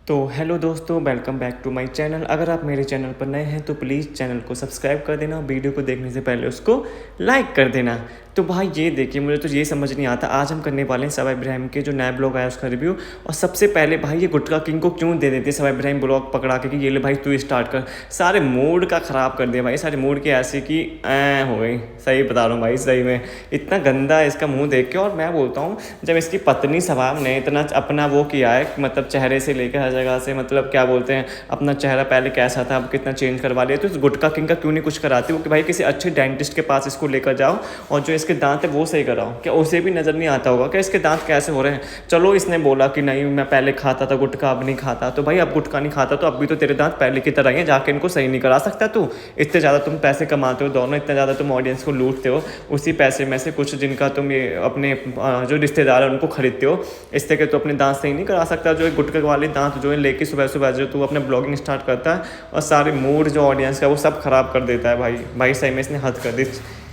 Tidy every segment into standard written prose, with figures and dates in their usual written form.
तो हेलो दोस्तों, welcome back to my channel. अगर आप मेरे चैनल पर नए हैं तो प्लीज़ चैनल को सब्सक्राइब कर देना, वीडियो को देखने से पहले उसको लाइक कर देना। तो भाई ये देखिए, मुझे तो ये समझ नहीं आता, आज हम करने वाले हैं सबा इब्राहिम के जो नया ब्लॉग आया उसका रिव्यू। और सबसे पहले भाई ये गुटका किंग को क्यों दे देते सबा इब्राहिम ब्लॉग पकड़ा के कि ये ले भाई तू स्टार्ट कर। सारे मूड का ख़राब कर दिया भाई, सारे मूड के ऐसे कि हो गई। सही बता रहा हूँ भाई, सही में इतना गंदा है इसका मुँह देख के। और मैं बोलता हूँ, जब इसकी पत्नी सबाब ने इतना अपना वो किया है, मतलब चेहरे से लेकर हर जगह से, मतलब क्या बोलते हैं, अपना चेहरा पहले कैसा था अब कितना चेंज करवा लिया, तो इस गुटका किंग का क्यों नहीं कुछ कराती वो कि भाई किसी अच्छे डेंटिस्ट के पास इसको लेकर जाओ और जो इसके दांत है वो सही कराओ। क्या उसे भी नज़र नहीं आता होगा क्या इसके दांत कैसे हो रहे हैं? चलो इसने बोला कि नहीं मैं पहले खाता था गुटखा अब नहीं खाता, तो भाई अब गुटखा नहीं खाता तो अब भी तो तेरे दांत पहले की तरह ही हैं, जाके इनको सही नहीं करा सकता तू? इतने ज़्यादा तुम पैसे कमाते हो दोनों, इतना ज़्यादा तुम ऑडियंस को लूटते हो, उसी पैसे में से कुछ जिनका तुम ये अपने जो रिश्तेदार हैं उनको खरीदते हो, इससे कि तू अपने दांत सही नहीं करा सकता? जो गुटखे वाले दांत जो है लेके सुबह सुबह जो तू अपने ब्लॉगिंग स्टार्ट करता है और सारे मूड जो ऑडियंस का वो सब खराब कर देता है। भाई भाई सही में इसने हद कर दी।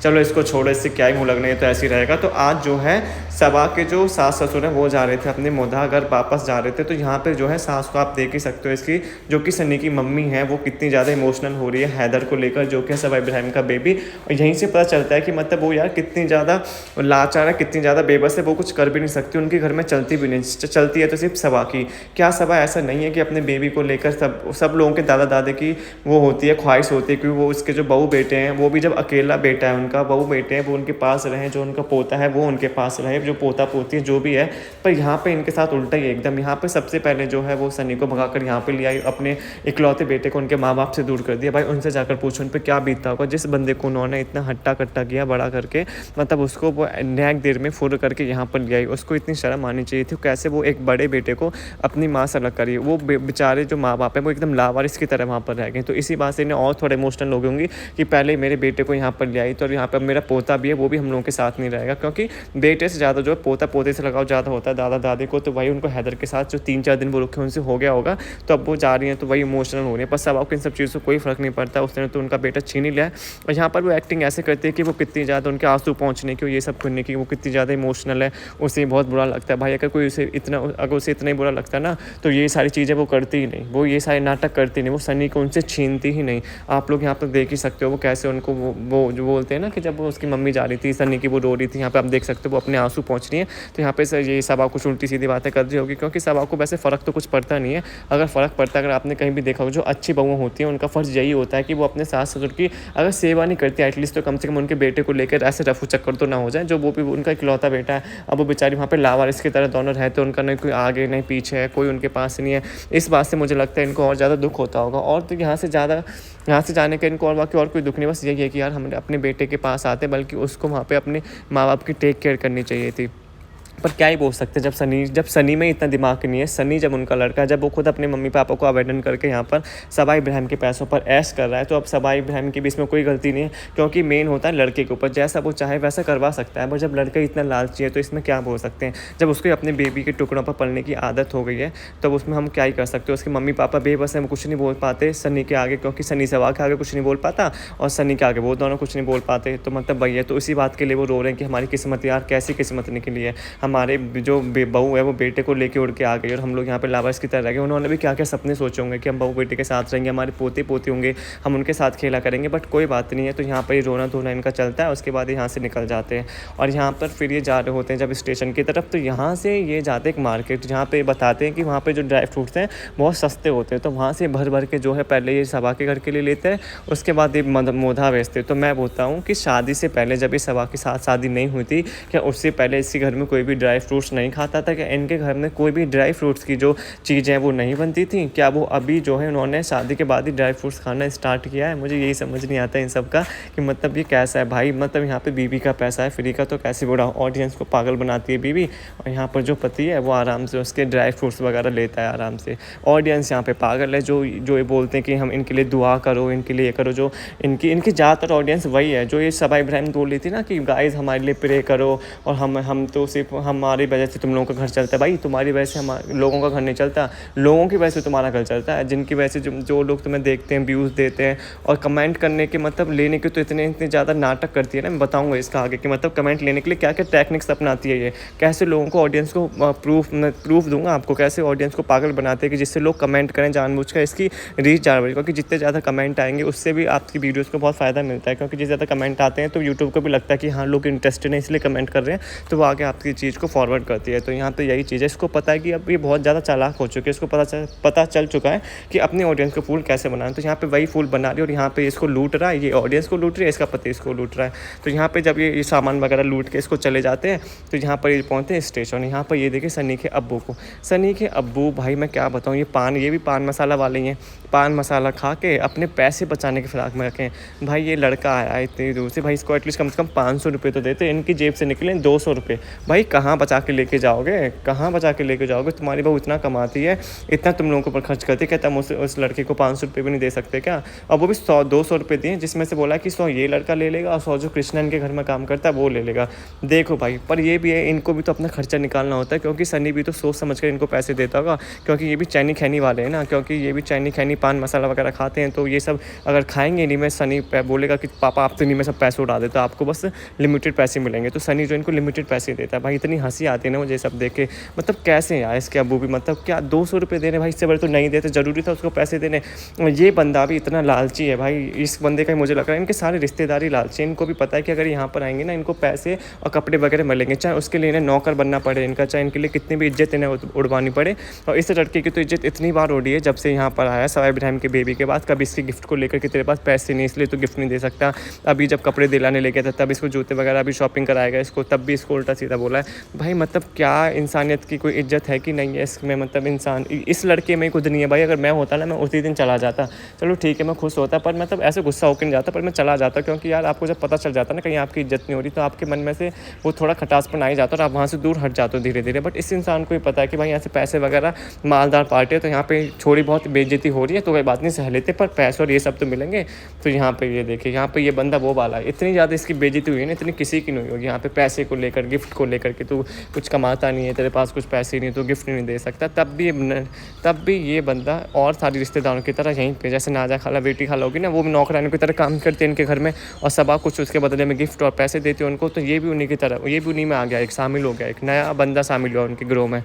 चलो इसको छोड़ो, इससे क्या ही मुँह लगना है, तो ऐसे ही रहेगा। तो आज जो है सबा के जो सास ससुर हैं वो जा रहे थे अपने मोदा घर वापस जा रहे थे, तो यहाँ पे जो है सास को आप देख ही सकते हो इसकी, जो कि सनी की मम्मी है वो कितनी ज़्यादा इमोशनल हो रही है हैदर को लेकर, जो कि सबा इब्राहिम का बेबी। और यहीं से पता चलता है कि मतलब वो यार कितनी ज़्यादा लाचार है, कितनी ज़्यादा बेबस है, वो कुछ कर भी नहीं सकती, उनके घर में चलती भी नहीं, चलती है तो सिर्फ सबा की। क्या सबा ऐसा नहीं है कि अपने बेबी को लेकर सब लोगों के दादा दादी की वो होती है, ख्वाहिश होती है, क्योंकि वो उसके जो बहू बेटे हैं, वो भी जब अकेला बेटा है उनका, बहू बेटे हैं, वो उनके पास रहें, जो उनका पोता है वो उनके पास रहे, जो पोता पोती है जो भी है। पर यहाँ पे इनके साथ उल्टा ही एकदम, यहाँ पे सबसे पहले जो है वो सनी को भगाकर यहाँ पे ले आई, अपने इकलौते बेटे को उनके माँ बाप से दूर कर दिया। भाई उनसे जाकर पूछो उन पर क्या बीतता होगा, जिस बंदे को उन्होंने इतना हट्टा कट्टा किया बड़ा करके, मतलब उसको वो नैक देर में फुर करके यहाँ पर ले आई, उसको इतनी शर्म आनी चाहिए थी। कैसे वो एक बड़े बेटे को अपनी माँ से अलग करी, वो बेचारे जो माँ बाप है वो एकदम लावारिस की तरह वहाँ पर रह गए। तो इसी बात से इन्हें और थोड़े इमोशनल हो गई होंगी कि पहले मेरे बेटे को यहाँ पर ले आई, तो यहाँ पर मेरा पोता भी है वो भी हम लोगों के साथ नहीं रहेगा, क्योंकि बेटे से ज़्यादा जो है पोता पोते से लगाव ज़्यादा होता है दादा दादी को। तो वही उनको हैदर के साथ जो 3-4 दिन वो रुके उनसे हो गया होगा, तो अब वो जा रही हैं तो वही इमोशनल हो रही है। पर सब आपको इन सब चीज़ों से कोई फ़र्क नहीं पड़ता, उसने तो उनका बेटा छीन ही लिया है। और यहाँ पर वो एक्टिंग ऐसे करती है कि वो कितनी ज़्यादा उनके आंसू पहुँचने की, ये सब करने की, वो कितनी ज़्यादा इमोशनल है, उसे बहुत बुरा लगता है। भाई अगर कोई उसे इतना, अगर उसे इतना ही बुरा लगता है ना, तो ये सारी चीज़ें वो करती ही नहीं, वो ये सारे नाटक करती नहीं, वो सनी को उनसे छीनती ही नहीं। आप लोग यहाँ पर देख ही सकते हो वो कैसे उनको वो जो बोलते हैं ना कि जब वो उसकी मम्मी जा रही थी सनी की, वो रो रही थी, यहाँ पे आप देख सकते हो वो अपने आंसू पहुँच रही है। तो यहाँ पे सर ये सबा कुछ उल्टी सीधी बातें कर रही होगी, क्योंकि सबा को वैसे फ़र्क तो कुछ पड़ता नहीं है। अगर फ़र्क पड़ता है, अगर आपने कहीं भी देखा हो, जो अच्छी बहुएं होती हैं उनका फ़र्ज़ यही होता है कि वो अपने सास ससुर की अगर सेवा नहीं करती, एटलीस्ट तो कम से कम उनके बेटे को लेकर ऐसे रफू चक्कर तो ना हो जाए, जो वो भी उनका इकलौता बेटा है। अब वो बेचारी वहाँ पर लावारिस की तरह दोनों रहते, उनका नहीं कोई आगे नहीं पीछे है, कोई उनके पास नहीं है। इस बात से मुझे लगता है इनको और ज़्यादा दुख होता होगा। और तो यहाँ से जाने का इनको और बाकी और कोई दुख नहीं, बस यही है कि यार हम अपने बेटे के पास आते, बल्कि उसको वहाँ पे अपने माँ बाप की टेक केयर करनी चाहिए थी। पर क्या ही बोल सकते हैं, जब सनी में इतना दिमाग नहीं है, सनी जब उनका लड़का, जब वो खुद अपने मम्मी पापा को अवेंडन करके यहाँ पर सबा इब्राहिम के पैसों पर ऐश कर रहा है, तो अब सबा इब्राहिम की भी इसमें कोई गलती नहीं है, क्योंकि मेन होता है लड़के के ऊपर, जैसा वो चाहे वैसा करवा सकता है। पर जब लड़का इतना लालची है तो इसमें क्या बोल सकते हैं? जब उसको अपने बेबी के टुकड़ों पर पलने की आदत हो गई है, तो उसमें हम क्या ही कर सकते हैं? उसके मम्मी पापा बेबस हैं, वो कुछ नहीं बोल पाते सनी के आगे, क्योंकि सनी सबा के आगे कुछ नहीं बोल पाता और सनी के आगे वो दोनों कुछ नहीं बोल पाते। तो मतलब वही है, तो इसी बात के लिए वो रो रहे हैं कि हमारी किस्मत यार कैसी किस्मत निकली है, हमारे जो बहू है वो बेटे को लेके उड़ के आ गई और हम लोग यहाँ पे लावारिस की तरह रह गए। उन्होंने भी क्या क्या सपने सोचे होंगे कि हम बहू बेटे के साथ रहेंगे, हमारे पोते पोती होंगे, हम उनके साथ खेला करेंगे। बट कोई बात नहीं है, तो यहाँ पर ही रोना धोना इनका चलता है, उसके बाद यहाँ से निकल जाते हैं। और यहाँ पर फिर ये जा रहे होते हैं जब स्टेशन की तरफ, तो यहाँ से ये जाते हैं एक मार्केट, जहाँ पे बताते हैं कि वहाँ पे जो ड्राई फ्रूट्स हैं बहुत सस्ते होते हैं, तो वहाँ से भर भर के जो है पहले ये सबा के घर के लिए लेते हैं, उसके बाद ये मोधा बेचते हैं। तो मैं बोलता हूँ कि शादी से पहले, जब ये सबा के साथ शादी नहीं हुई थी, क्या उससे पहले इसके घर में कोई भी ड्राई फ्रूट्स नहीं खाता था? क्या इनके घर में कोई भी ड्राई फ्रूट्स की जो चीज़ें हैं वो नहीं बनती थी? क्या वो अभी जो है उन्होंने शादी के बाद ही ड्राई फ्रूट्स खाना स्टार्ट किया है? मुझे यही समझ नहीं आता इन सब का कि मतलब ये कैसा है भाई। मतलब यहाँ पे बीवी का पैसा है फ्री का, तो कैसे बुरा ऑडियंस को पागल बनाती है बीवी, और यहाँ पर जो पति है वो आराम से उसके ड्राई फ्रूट्स वगैरह लेता है आराम से। ऑडियंस यहाँ पे पागल है, जो ये बोलते हैं कि हम इनके लिए दुआ करो, इनके लिए करो, जो इनकी ज़्यादातर ऑडियंस वही है जो ये सबा इब्राहिम बोल रही थी ना कि गाइस हमारे लिए प्रे करो, और हम तो सिर्फ हमारी वजह से तुम लोगों का घर चलता है। भाई तुम्हारी वजह से हम लोगों का घर नहीं चलता, लोगों की वजह से तुम्हारा घर चलता है, जिनकी वजह से जो लोग तुम्हें देखते हैं, व्यूज़ देते हैं और कमेंट करने के मतलब लेने के तो इतने ज़्यादा नाटक करती है ना। मैं बताऊँगा इसका आगे कि मतलब कमेंट लेने के लिए क्या क्या टेक्निक्स अपनाती है ये, कैसे लोगों को ऑडियंस को प्रूफ दूंगा आपको, कैसे ऑडियंस को पागल बनाते हैं कि जिससे लोग कमेंट करें जानबूझकर, इसकी रीच जानबूझ, क्योंकि जितने ज़्यादा कमेंट आएंगे उससे भी आपकी वीडियोस को बहुत फ़ायदा मिलता है, क्योंकि जितने ज़्यादा कमेंट आते हैं तो यूट्यूब को भी लगता है कि हाँ लोग इंटरेस्टेड हैं इसलिए कमेंट कर रहे हैं, तो वो आगे आपकी चीज़ को फॉरवर्ड करती है। तो यहाँ पे यही चीज़ है, इसको पता है कि अब ये बहुत ज़्यादा चालाक हो चुके हैं, इसको पता चल चुका है कि अपनी ऑडियंस को फूल कैसे बनाना। तो यहाँ पे वही फूल बना रही है और यहाँ पे इसको लूट रहा है, ये ऑडियंस को लूट रही है, इसका पति इसको लूट रहा है। तो यहाँ पे जब ये सामान वगैरह लूट के इसको चले जाते हैं तो यहाँ पर ये पहुँचते हैं स्टेशन। यहाँ पर ये देखिए सनी के अब्बू को, सनी के अब्बू भाई मैं क्या बताऊँ, ये भी पान मसाला वाले ही हैं, पान मसाला खा के अपने पैसे बचाने के फिराक में रखें। भाई ये लड़का आया इतनी दूर से, भाई इसको एटलीस्ट कम से कम 500 रुपये तो देते, इनकी जेब से निकले 200 रुपये। भाई कहाँ बचा के लेके जाओगे, कहाँ बचा के लेके जाओगे? तुम्हारी बहू इतना कमाती है, इतना तुम लोगों के ऊपर खर्च करती है, कहता हम उस लड़के को 500 रुपये भी नहीं दे सकते क्या? और वो भी 100-200 रुपये दिए, जिसमें से बोला कि 100 ये लड़का ले लेगा और 100 जो कृष्णन के घर में काम करता है वो ले लेगा। देखो भाई, पर ये भी है, इनको भी तो अपना खर्चा निकालना होता है, क्योंकि सनी भी तो सोच समझ कर इनको पैसे देता होगा, क्योंकि ये भी चैनी खैनी वाले हैं ना, क्योंकि ये भी चैनी खैनी पान मसाला वगैरह खाते हैं। तो ये सब अगर खाएंगे इन्हीं में, सनी बोलेगा कि पापा आप तो इन्हीं में सब पैसे उड़ा देते हो, आपको बस लिमिटेड पैसे मिलेंगे। तो सनी जो इनको लिमिटेड पैसे देता है। भाई इतनी हंसी आती है ना मुझे सब देख के, मतलब कैसे यार इसके अब्बू भी, मतलब क्या 200 रुपये देने, भाई इससे बड़े तो नहीं देते, ज़रूरी था उसको पैसे देने। ये बंदा भी इतना लालची है भाई, इस बंदे का मुझे लग रहा है इनके सारे रिश्तेदार ही लालची, इनको भी पता है कि अगर यहाँ पर आएंगे ना इनको पैसे और कपड़े वगैरह मिलेंगे, चाहे उसके लिए इन्हें नौकर बनना पड़े इनका, चाहे इनके लिए कितनी भी इज्जत इन्हें उड़वानी पड़े। और इस लड़के की तो इज्जत इतनी बार उड़ी है जब से यहाँ पर आया सवाई इब्राहिम के बेबी के बाद। कभी इसके गिफ्ट को लेकर कि तेरे पास पैसे नहीं इसलिए तो गिफ्ट नहीं दे सकता, अभी जब कपड़े दिलाने लेके था तब इसको जूते वगैरह भी शॉपिंग कराएगा इसको, तब भी इसको उल्टा सीधा बोला है। भाई मतलब क्या इंसानियत की कोई इज्जत है कि नहीं है इसमें? मतलब इंसान इस लड़के में खुद नहीं है भाई। अगर मैं होता ना मैं उसी दिन चला जाता, चलो ठीक है मैं खुश होता, पर मतलब ऐसे गुस्सा होकर नहीं जाता, पर मैं चला जाता, क्योंकि यार आपको जब पता चल जाता ना कहीं आपकी इज्जत नहीं हो रही तो आपके मन में से वो थोड़ा खटासपन आ ही जाता और आप वहाँ से दूर हट जाते हो धीरे धीरे। बट इस इंसान को ही पता है कि भाई यहाँ से पैसे वगैरह मालदार पार्टी है, तो यहाँ पे थोड़ी बहुत बेइज्जती हो रही है तो कोई बात नहीं सह लेते, पर पैसे और ये सब तो मिलेंगे। तो यहाँ पे ये देखिए, यहाँ पे ये बंदा वो वाला है, इतनी ज़्यादा इसकी बेइज्जती हुई है ना, इतनी किसी की नहीं होगी यहाँ पे पैसे को लेकर, गिफ्ट को लेकर कि तू कुछ कमाता नहीं है, तेरे पास कुछ पैसे नहीं तो गिफ्ट नहीं दे सकता। तब भी ये बंदा और सारी रिश्तेदारों की तरह यहीं पे, जैसे नाजा खाला बेटी खाला होगी ना, वो भी नौकरानी की तरह काम करते हैं इनके घर में और सबा कुछ उसके बदले में गिफ्ट और पैसे देते हैं उनको। तो ये भी उन्हीं की तरह, ये भी उन्हीं में आ गया, एक शामिल हो गया, एक नया बंदा शामिल हुआ उनके ग्रोह में।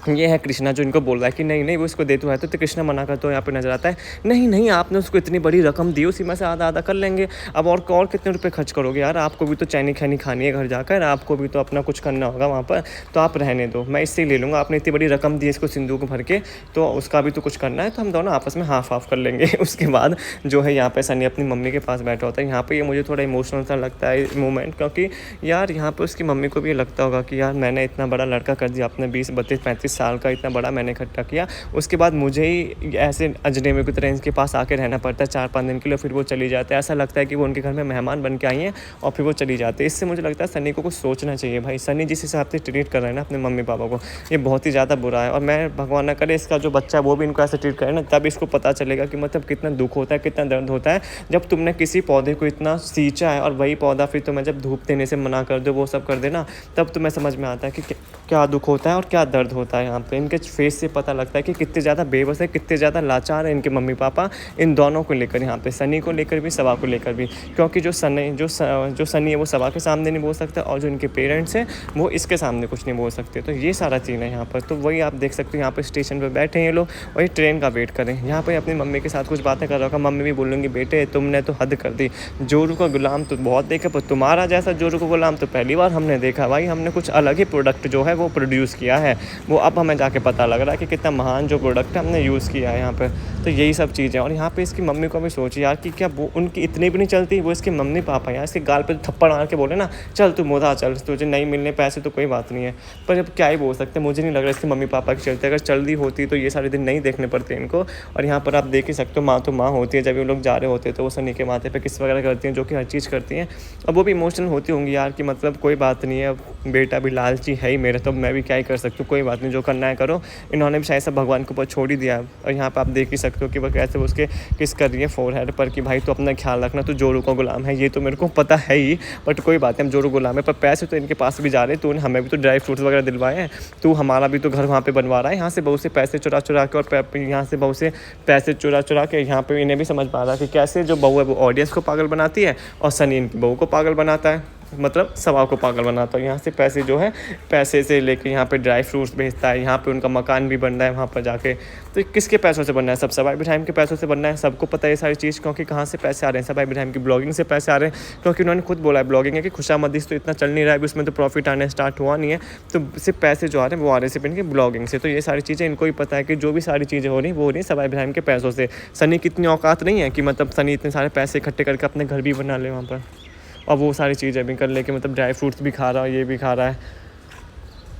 ये है कृष्णा जो इनको बोल रहा है कि नहीं वो इसको दे तो है, तो कृष्णा मना कर, तो यहाँ पे नजर आता है नहीं आपने उसको इतनी बड़ी रकम दी, उसी में से आधा आधा कर लेंगे। अब और कितने रुपए खर्च करोगे यार, आपको भी तो चैनी खैनी खानी है घर जाकर, आपको भी तो अपना कुछ करना होगा वहाँ पर, तो आप रहने दो, मैं इससे ही ले लूँगा। आपने इतनी बड़ी रकम दी इसको सिंदूक भर के, तो उसका भी तो कुछ करना है, तो हम दोनों आपस में हाफ कर लेंगे। उसके बाद जो है यहाँ पे सनी अपनी मम्मी के पास बैठा होता है। यहाँ पे ये मुझे थोड़ा इमोशनल सा लगता है मोमेंट, क्योंकि यार यहाँ पे उसकी मम्मी को भी लगता होगा कि यार मैंने इतना बड़ा लड़का कर दिया, अपने 20-32-35 साल का इतना बड़ा मैंने इकट्ठा किया, उसके बाद मुझे ही ऐसे अजनबी की तरह इनके पास आके रहना पड़ता है 4-5 दिन के लिए, फिर वो चली जाते हैं। ऐसा लगता है कि वो उनके घर में मेहमान बन के आई हैं और फिर वो चली जाती है। इससे मुझे लगता है सनी को कुछ सोचना चाहिए भाई। सनी जिस हिसाब से ट्रीट कर रहा है ना अपने मम्मी पापा को, ये बहुत ही ज़्यादा बुरा है। और मैं भगवान ना करे इसका जो बच्चा है वो भी इनको ऐसे ट्रीट करे ना, तब इसको पता चलेगा कि मतलब कितना दुख होता है, कितना दर्द होता है जब तुमने किसी पौधे को इतना सींचा है और वही पौधा फिर तुम्हें जब धूप देने से मना कर दो, वो सब कर देना, तब तुम्हें समझ में आता है कि क्या दुख होता है और क्या दर्द होता है। यहाँ पे इनके फेस से पता लगता है कि कितने ज़्यादा बेबस है, कितने ज़्यादा लाचार है इनके मम्मी पापा इन दोनों को लेकर, यहाँ पे सनी को लेकर भी सबा को लेकर भी। क्योंकि जो सनी है वो सबा के सामने नहीं बोल सकता और जो इनके पेरेंट्स हैं वो इसके सामने कुछ नहीं बोल सकते। तो ये सारा सीन है यहाँ पर। तो वही आप देख सकते हो, यहाँ पर स्टेशन पर बैठे हैं ये लोग और ये ट्रेन का वेट करें। यहाँ पर अपनी मम्मी के साथ कुछ बातें कर रहा होगा, मम्मी भी बोलूँगी बेटे तुमने तो हद कर दी, जोरू का गुलाम तो बहुत देखा, पर तुम्हारा जैसा जोरू का गुलाम तो पहली बार हमने देखा। भाई हमने कुछ अलग ही प्रोडक्ट जो है वो प्रोड्यूस किया है, वो अब हमें जाके पता लग रहा है कि कितना महान जो प्रोडक्ट हमने यूज़ किया है यहाँ पर। तो यही सब चीज़ें। और यहाँ पे इसकी मम्मी को भी सोची यार कि क्या वो उनकी इतनी भी नहीं चलती, वो इसके मम्मी पापा यार इसके गाल पे थप्पड़ मार के बोले ना चल तू मोदा चल, तुझे नहीं मिलने पैसे तो कोई बात नहीं है, पर अब क्या ही बोल सकते हैं। मुझे नहीं लग रहा इसके मम्मी पापा की चलते, अगर जल्दी होती तो ये सारे दिन नहीं देखने पड़ते इनको। और यहाँ पर आप देख ही सकते हो माँ तो माँ होती है, जब ये लोग जा रहे होते हैं तो वो सनी के माथे पर किस वगैरह करती हैं, जो कि हर चीज़ करती हैं। अब वो भी इमोशनल होती होंगी यार कि मतलब कोई बात नहीं है, बेटा भी लालची है ही मेरा, तो मैं भी क्या ही कर सकती हूँ, कोई बात नहीं, जो जो करना है करो। इन्होंने भी शायद सब भगवान के ऊपर छोड़ ही दिया है। और यहाँ पे आप देख ही सकते हो कि वो कैसे उसके किस कर रही है फोरहेड पर कि भाई तो अपना ख्याल रखना, तो जोरू का गुलाम है। ये तो मेरे को पता है ही, बट कोई बात नहीं, हम जोरू गुलाम है, पर पैसे तो इनके पास भी जा रहे हैं। तो हमें भी तो ड्राई फ्रूट्स वगैरह दिलवाए हैं, तो हमारा भी तो घर वहाँ पे बनवा रहा है। यहाँ से बहुत से पैसे चुरा के और यहाँ से बहुत से पैसे चुरा के यहाँ पे इन्हें भी समझ पा रहा है कि कैसे जो बहू है वो ऑडियंस को पागल बनाती है और सनी इनकी बहू को पागल बनाता है, मतलब सवा को पागल बनाता है। यहाँ से पैसे जो है पैसे से लेके यहाँ पे ड्राई फ्रूट्स भेजता है, यहाँ पे उनका मकान भी बन रहा है वहाँ पर जाके। तो किसके पैसों से बनना है? सब सवाई इब्राहिम के पैसों से बनना है। सबको पता है ये सारी चीज़, क्योंकि कहाँ से पैसे आ रहे हैं? सवाई इब्राहिम की ब्लॉगिंग से पैसे आ रहे हैं, क्योंकि उन्होंने खुद बोला है ब्लॉगिंग है कि खुशामदीस तो इतना चल नहीं रहा है, उसमें तो प्रॉफिट आने स्टार्ट हुआ नहीं है, तो सिर्फ पैसे जो आ रहे हैं वो आ रहे हैं सिर्फ इनकी ब्लॉगिंग से। तो ये सारी चीज़ें इनको ही पता है कि जो भी सारी चीज़ें हो रही वो हो रही सवाई इब्राहिम के पैसों से। सनी की इतनी औकात नहीं है कि मतलब सनी इतने सारे पैसे इकट्ठे करके अपने घर भी बना ले वहाँ पर, और वो सारी चीज़ें भी कर ले कि मतलब ड्राई फ्रूट्स भी खा रहा है, ये भी खा रहा है,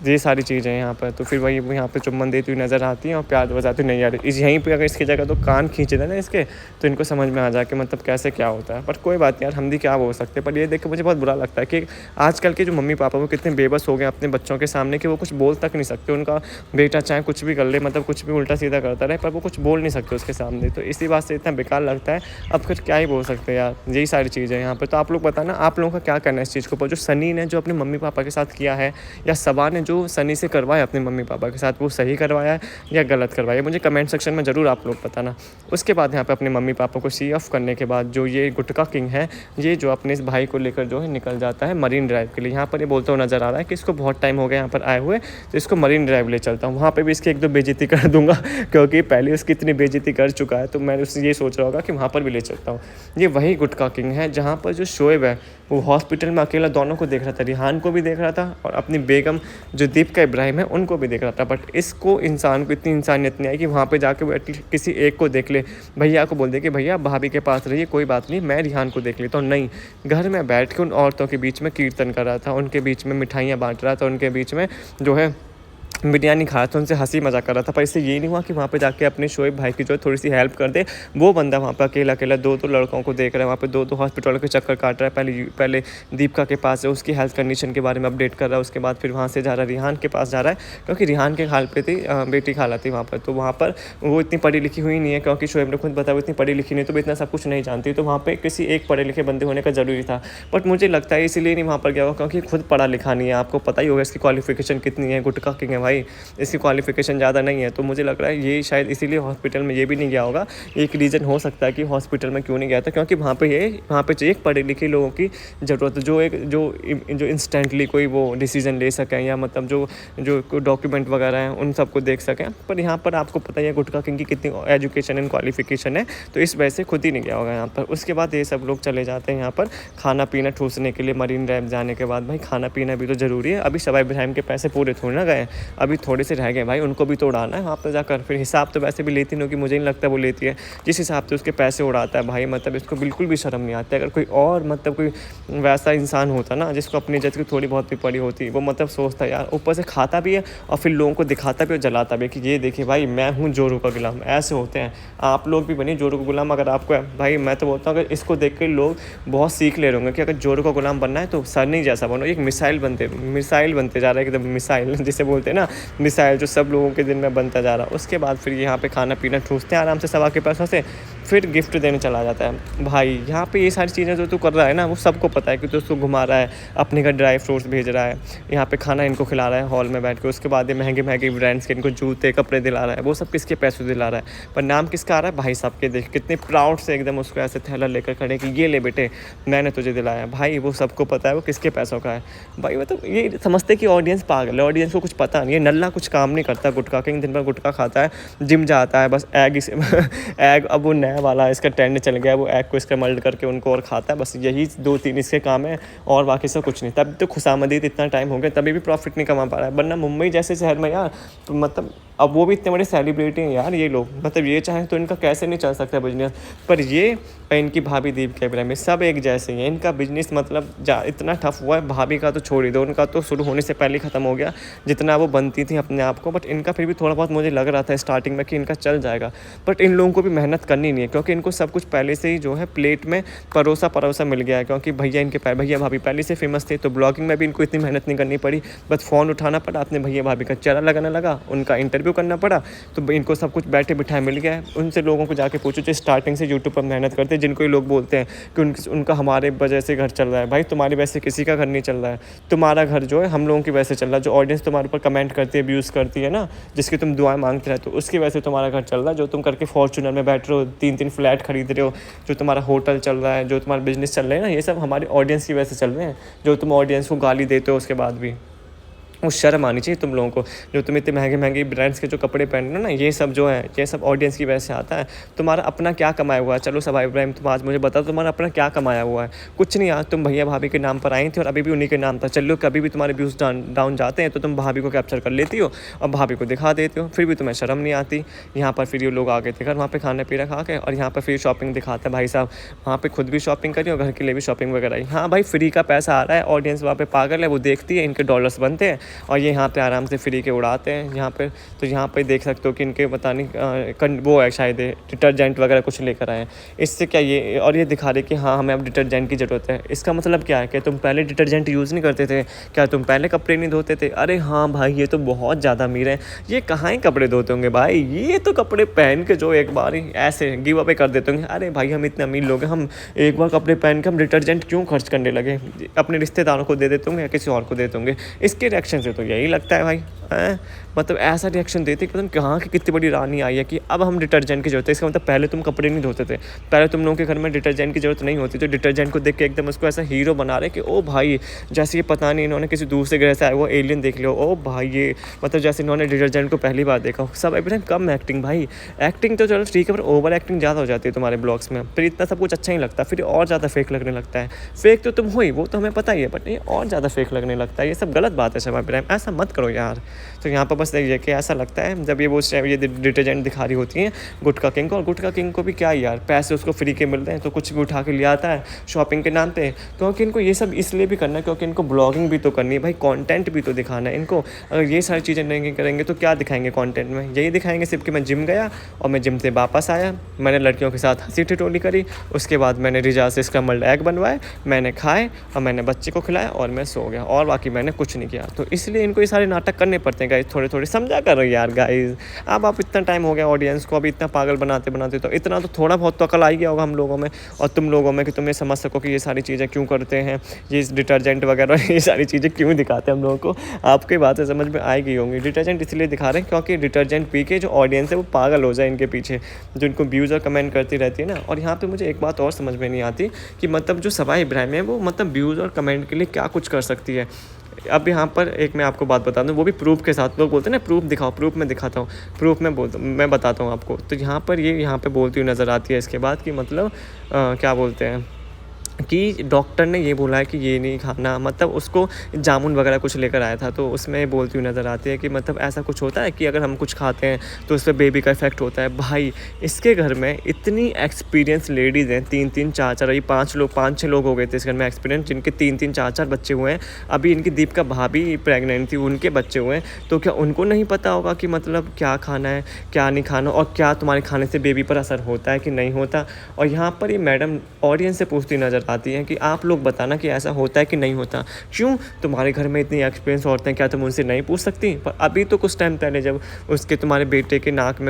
ये सारी चीज़ें यहाँ पर। तो फिर वही यहाँ पे चुम्बन देती हुई नज़र आती है और प्यार बजाती नहीं आ रही। यहीं पे अगर इसकी जगह तो कान खींचे थे ना इसके, तो इनको समझ में आ जाए कि मतलब कैसे क्या होता है। पर कोई बात नहीं यार, हम भी क्या बोल सकते हैं। पर ये देख के मुझे बहुत बुरा लगता है कि आजकल के जो मम्मी पापा वो कितने बेबस हो गए अपने बच्चों के सामने कि वो कुछ बोल तक नहीं सकते। उनका बेटा चाहे कुछ भी कर ले, मतलब कुछ भी उल्टा सीधा करता रहे, पर वो कुछ बोल नहीं सकते उसके सामने। तो इसी बात से इतना बेकार लगता है। अब फिर क्या ही बोल सकते हैं यार, यही सारी चीज़ें यहाँ पर। तो आप लोग बताना आप लोगों का क्या करना है इस चीज़ के ऊपर। जो सनी ने जो अपने मम्मी पापा के साथ किया है, या सबा ने जो सनी से करवाया अपने मम्मी पापा के साथ, वो सही करवाया है या गलत करवाया है, मुझे कमेंट सेक्शन में ज़रूर आप लोग बताना। उसके बाद यहाँ पे अपने मम्मी पापा को सी ऑफ करने के बाद जो ये गुटका किंग है, ये जो अपने इस भाई को लेकर जो है निकल जाता है मरीन ड्राइव के लिए। यहाँ पर ये बोलता हुआ नज़र आ रहा है कि इसको बहुत टाइम हो गया यहाँ पर आए हुए, तो इसको मरीन ड्राइव ले चलता हूँ। वहाँ पर भी इसकी एक दो बेइज्जती कर दूँगा, क्योंकि पहले उसकी इतनी बेइज्जती कर चुका है, तो मैं उससे ये सोच रहा होगा कि वहाँ पर भी ले चलता हूँ। ये वही गुटका किंग है जहाँ पर जो शोएब है वो हॉस्पिटल में अकेला दोनों को देख रहा था, रिहान को भी देख रहा था और अपनी बेगम जो दीपिका इब्राहिम है उनको भी देख रहा था। बट इसको इंसान को इतनी इंसानियत नहीं आई कि वहाँ पे जाके वो एटलीस्ट किसी एक को देख ले, भैया को बोल दे कि भैया भाभी के पास रहिए, कोई बात नहीं, मैं रिहान को देख लेता हूँ। नहीं, घर में बैठ के उन औरतों के बीच में कीर्तन कर रहा था, उनके बीच में मिठाइयाँ बांट रहा था, उनके बीच में जो है बिरयानी खाया था, उनसे हंसी मजाक कर रहा था। पर इससे ये नहीं हुआ कि वहाँ पे जाके अपने शोएब भाई की जो है थोड़ी सी हेल्प कर दे। वो बंदा वहाँ पे अकेला अकेला दो लड़कों को देख रहा है, वहाँ पे दो हॉस्पिटल के चक्कर काट रहा है। पहले दीपिका के पास है, उसकी हेल्थ कंडीशन के बारे में अपडेट कर रहा है। उसके बाद फिर वहाँ से जा रहा है रिहान के पास जा रहा है, क्योंकि रिहान के हाल पे थी बेटी खाला थी वहाँ पर। तो वहाँ पर वो इतनी पढ़ी लिखी हुई नहीं है, क्योंकि शोएब ने खुद बताया वो इतनी पढ़ी लिखी नहीं, तो वो इतना सब कुछ नहीं जानती। तो वहाँ पर किसी एक पढ़े लिखे बंदे होने का ज़रूरी था। बट मुझे लगता है इसीलिए नहीं वहाँ पर गया होगा, क्योंकि खुद पढ़ा लिखा नहीं है। आपको पता ही होगा इसकी क्वालिफिकेशन कितनी है, गुटका किंग है भाई, इसकी क्वालिफिकेशन ज़्यादा नहीं है। तो मुझे लग रहा है ये शायद इसीलिए हॉस्पिटल में ये भी नहीं गया होगा। एक रीज़न हो सकता है कि हॉस्पिटल में क्यों नहीं गया था, क्योंकि वहाँ पे चाहिए पढ़े लिखे लोगों की ज़रूरत, जो इंस्टेंटली कोई वो डिसीज़न ले सकें, या मतलब जो डॉक्यूमेंट वगैरह हैं उन सबको देख सकें। पर यहाँ पर आपको पता है गुटका किंग की कितनी एजुकेशन एंड क्वालिफिकेशन है, तो इस वजह से खुद ही नहीं गया होगा यहाँ पर। उसके बाद ये सब लोग चले जाते हैं यहाँ पर खाना पीना ठूसने के लिए। मरीन ड्राइव जाने के बाद भाई खाना पीना भी तो ज़रूरी है। अभी सवाई इब्राहिम के पैसे पूरे थोड़े ना गए, अभी थोड़े से रह गए भाई, उनको भी तो उड़ाना है वहाँ पर जाकर। फिर हिसाब तो वैसे भी लेती नहीं होगी, मुझे नहीं लगता वो लेती है। जिस हिसाब से उसके पैसे उड़ाता है भाई, मतलब इसको बिल्कुल भी शर्म नहीं आती। अगर कोई और मतलब कोई वैसा इंसान होता ना जिसको अपनी इज्जत की थोड़ी बहुत भी पड़ी होती, वो मतलब सोचता यार, ऊपर से खाता भी है और फिर लोगों को दिखाता भी और जलाता भी कि ये देखिए भाई मैं हूँ जोरू का गुलाम। ऐसे होते हैं, आप लोग भी बनिए जोरू का गुलाम। अगर आपको भाई, मैं तो बोलता हूँ अगर इसको देख के लोग बहुत सीख ले रहे होंगे कि अगर जोरू का गुलाम बनना है तो सनी जैसा बनो। एक मिसाइल बनते जा रहा है, एकदम मिसाइल जिसे बोलते हैं ना, मिसाइल जो सब लोगों के दिन में बनता जा रहा है। उसके बाद फिर यहाँ पे खाना पीना ठूसते हैं आराम से सवा के पैसों से, फिर गिफ्ट देने चला जाता है। भाई यहाँ पे ये सारी चीज़ें जो तू कर रहा है ना, वो सबको पता है कि तू उसको घुमा रहा है, अपने घर ड्राई फ्रूट्स भेज रहा है, यहाँ पे खाना इनको खिला रहा है हॉल में बैठ के। उसके बाद ये महंगे महंगे ब्रांड्स के इनको जूते कपड़े दिला रहा है। वो सब किसके पैसों दिला रहा है, पर नाम किसका आ रहा है? भाई साहब के। देख कितने प्राउड से एकदम उसको ऐसे थैला लेकर खड़े कि ये ले बेटे मैंने तुझे दिलाया। भाई वो सबको पता है वो किसके पैसों का है। भाई मतलब ये समझते कि ऑडियंस पागल है, ऑडियंस को कुछ पता नहीं है। नल्ला कुछ काम नहीं करता गुटका किंग, दिन भर गुटका खाता है, जिम जाता है, बस एग अब वो नया वाला इसका ट्रेंड चल गया, वो एग को इसका मल्ड करके उनको और खाता है। बस यही 2-3 इसके काम है और बाकी सब कुछ नहीं। तब तो खुशामदीद इतना टाइम हो गया तभी भी प्रॉफिट नहीं कमा पा रहा है। वरना मुंबई जैसे शहर में यार तो मतलब अब वो भी इतने बड़े सेलिब्रिटी हैं यार ये लोग, मतलब ये चाहें तो इनका कैसे नहीं चल सकता बिजनेस। पर ये और इनकी भाभी दीपिका इब्राहिम सब एक जैसे ही हैं। इनका बिजनेस मतलब इतना टफ हुआ है, भाभी का तो छोड़ ही दो, उनका तो शुरू होने से पहले ही ख़त्म हो गया जितना वो बनती थी अपने आप को। बट इनका फिर भी थोड़ा बहुत मुझे लग रहा था स्टार्टिंग में कि इनका चल जाएगा, बट इन लोगों को भी मेहनत करनी नहीं है क्योंकि इनको सब कुछ पहले से ही जो है प्लेट में परोसा मिल गया है। क्योंकि भैया भाभी पहले से फेमस थे, तो ब्लॉगिंग में भी इनको इतनी मेहनत नहीं करनी पड़ी, बस फ़ोन उठाना पड़ा, अपने भैया भाभी का चेहरा लगाना लगा, उनका इंटरव्यू करना पड़ा, तो इनको सब कुछ बैठे बिठाए मिल गया है। उनसे लोगों को जाके पूछो जो स्टार्टिंग से यूट्यूब पर मेहनत करते हैं, जिनको ये लोग बोलते हैं कि उनका हमारे वजह से घर चल रहा है। भाई तुम्हारी वजह से किसी का घर नहीं चल रहा है, तुम्हारा घर जो है हम लोगों की वजह से चल रहा है। जो ऑडियंस तुम्हारे ऊपर कमेंट करती है, व्यूज़ करती है ना, जिसकी तुम दुआएं मांगते रहते हो, उसकी वजह से तुम्हारा घर चल रहा है। जो तुम करके फॉर्च्यूनर में बैठ रहे हो, 3-3 फ्लैट खरीद रहे हो, जो तुम्हारा होटल चल रहा है, जो तुम्हारा बिजनेस चल रहा है ना, ये सब हमारे ऑडियंस की वजह से चल रहे हैं। जो तुम ऑडियंस को गाली देते हो उसके बाद भी वो शर्म आनी चाहिए तुम लोगों को। जो तुम इतने महंगे ब्रांड्स के जो कपड़े पहन रहे हो ना, ये सब जो है ये सब ऑडियंस की वजह से आता है। तुम्हारा अपना क्या कमाया हुआ है? चलो सबा इब्राहिम, तुम आज मुझे बताओ तुम्हारा अपना क्या कमाया हुआ है? कुछ नहीं। आज तुम भैया भाभी के नाम पर आई थी और अभी भी उन्हीं के नाम था। चलो कभी भी तुम्हारे व्यूज़ डाउन जाते हैं तो तुम भाभी को कैप्चर कर लेती हो और भाभी को दिखा देती हो, फिर भी तुम्हें शर्म नहीं आती। यहाँ पर फिर ये लोग आ गए थे घर, वहाँ पर खाना पीना खा के, और यहाँ पर फिर शॉपिंग दिखाते हैं भाई साहब। वहाँ पर खुद भी शॉपिंग करी और घर के लिए भी शॉपिंग वगैरह आई। हाँ भाई, फ्री का पैसा आ रहा है, ऑडियंस वहाँ पर पागल है, वो देखती है, इनके डॉलर्स बनते हैं और ये यहाँ पर आराम से फ्री के उड़ाते हैं यहाँ पे। तो यहाँ पे देख सकते हो कि इनके पता नहीं वो है शायद डिटर्जेंट वगैरह कुछ लेकर आए हैं। इससे क्या ये और ये दिखा रहे कि हाँ हमें अब डिटर्जेंट की ज़रूरत है। इसका मतलब क्या है कि तुम पहले डिटर्जेंट यूज़ नहीं करते थे क्या? तुम पहले कपड़े नहीं धोते थे? अरे हाँ भाई, ये तो बहुत ज़्यादा अमीर है, ये कहाँ ही कपड़े धोते होंगे भाई, ये तो कपड़े पहन के जो एक बार ही ऐसे गिव अवे कर देते होंगे। अरे भाई, हम इतने अमीर लोग हैं, हम एक बार कपड़े पहन के हम डिटर्जेंट क्यों खर्च करने लगे? अपने रिश्तेदारों को दे देते होंगे या किसी और को देते होंगे। इसके रिएक्शन से तो यही लगता है भाई, मतलब ऐसा रिएक्शन देते कि तुम कहाँ की कितनी बड़ी रानी आई है कि अब हम डिटर्जेंट की ज़रूरत है। इसका मतलब पहले तुम कपड़े नहीं धोते थे, पहले तुम लोगों के घर में डिटर्जेंट की ज़रूरत नहीं होती, तो डिटर्जेंट को देख के एकदम उसको ऐसा हीरो बना रहे कि ओ भाई जैसे ये पता नहीं इन्होंने किसी दूसरे ग्रह से आया वो एलियन देख लो, ओ भाई ये मतलब जैसे इन्होंने डिटर्जेंट को पहली बार देखा। सब एकदम कम एक्टिंग भाई, एक्टिंग तो चलो ठीक है, पर ओवर एक्टिंग ज़्यादा हो जाती है तुम्हारे ब्लॉग्स में, फिर इतना सब कुछ अच्छा नहीं लगता, फिर और ज़्यादा फेक लगने लगता है। फेक तो तुम हो ही, वो तो हमें पता ही है, बट ये और ज़्यादा फेक लगने लगता है। ये सब गलत बात है शबा इब्राहिम, ऐसा मत करो यार। तो यहाँ पर बस ये कि ऐसा लगता है जब ये डिटर्जेंट दिखा रही होती हैं गुटखा किंग को, और गुटखा किंग को भी क्या यार पैसे उसको फ्री के मिल रहे हैं तो कुछ भी उठा के ले आता है शॉपिंग के नाम पे। क्योंकि इनको ये सब इसलिए भी करना है क्योंकि इनको ब्लॉगिंग भी तो करनी है भाई, कंटेंट भी तो दिखाना है इनको। अगर ये सारी चीज़ें नहीं करेंगे तो क्या दिखाएंगे कंटेंट में? यही दिखाएंगे सिर्फ कि मैं जिम गया और मैं जिम से वापस आया, मैंने लड़कियों के साथ हंसी ठिठोली करी, उसके बाद मैंने रिजा से स्क्रम्बल्ड एग बनवाए, मैंने खाए और मैंने बच्चे को खिलाया और मैं सो गया, और बाकी मैंने कुछ नहीं किया। तो इसलिए इनको ये सारे नाटक करने पड़ते हैं गाइस, थोड़े थोड़े समझा करो यार गाइस। अब आप इतना टाइम हो गया ऑडियंस को, अभी इतना पागल बनाते बनाते, तो इतना तो थोड़ा बहुत तो अकल आ गया होगा हम लोगों में और तुम लोगों में कि तुम ये समझ सको कि ये सारी चीज़ें क्यों करते हैं, ये डिटर्जेंट वगैरह ये सारी चीज़ें क्यों दिखाते हैं हम लोगों को। आपकी बातें समझ में आएगी होंगी। डिटर्जेंट इसलिए दिखा रहे हैं क्योंकि डिटर्जेंट पी के जो ऑडियंस है वो पागल हो जाए इनके पीछे, जो इनको व्यूज़ और कमेंट करती रहती है ना। और यहाँ पर मुझे एक बात और समझ में नहीं आती कि मतलब जो सबा इब्राहिम है वो मतलब व्यूज़ और कमेंट के लिए क्या कुछ कर सकती है। अब यहाँ पर एक मैं आपको बात बता दूँ, वो भी प्रूफ के साथ। लोग बोलते हैं ना प्रूफ दिखाओ, प्रूफ मैं दिखाता हूँ, प्रूफ मैं बताता हूँ आपको। तो यहाँ पर ये यहाँ पे बोलती हुई नज़र आती है इसके बाद कि मतलब क्या बोलते हैं कि डॉक्टर ने ये बोला है कि ये नहीं खाना, मतलब उसको जामुन वगैरह कुछ लेकर आया था, तो उसमें बोलती हुई नज़र आती है कि मतलब ऐसा कुछ होता है कि अगर हम कुछ खाते हैं तो उस पर बेबी का इफेक्ट होता है। भाई इसके घर में इतनी एक्सपीरियंस लेडीज़ हैं, 3-3 4-4, अभी 5-6 लोग हो गए थे इस घर में एक्सपीरियंस, जिनके 3-3 4-4 बच्चे हुए हैं। अभी इनकी दीपिका भाभी प्रेगनेंट थी, उनके बच्चे हुए हैं, तो क्या उनको नहीं पता होगा कि मतलब क्या खाना है क्या नहीं खाना, और क्या तुम्हारे खाने से बेबी पर असर होता है कि नहीं होता। और यहाँ पर ये मैडम ऑडियंस से पूछती नज़र आती हैं कि आप लोग बताना कि ऐसा होता है कि नहीं होता। क्यों? तुम्हारे घर में इतनी एक्सपीरियंस औरतें हैं, क्या तुम उनसे नहीं पूछ सकती? पर अभी तो कुछ टाइम पहले जब उसके तुम्हारे बेटे के नाक